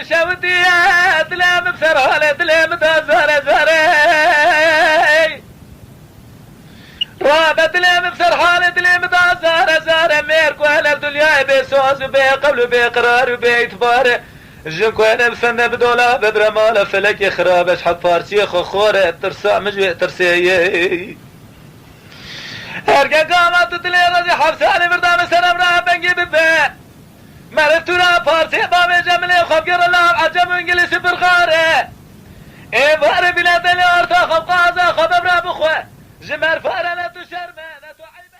شودي تلام بسرعة تلام تزار زاري رابع تلام بسرعة تلام تزار زار ميرك وانا الدنيا بسوز بقبل بقرار بيتبار جنك وانا بسنة بدولا ببرمالة فلك يخراب حق فارسي خورة ترسع مجوي ترسي ارجع قامت تتلي غزي حبساني بردام سنة مراه بنجي ببه مالتورا فارسي بامي جملي خبقر الله عجم انجليسي برخاري ايه باري بلاد الارتا خبقازة خببرا بخوة جمار فارنا تشرمة لا تعيب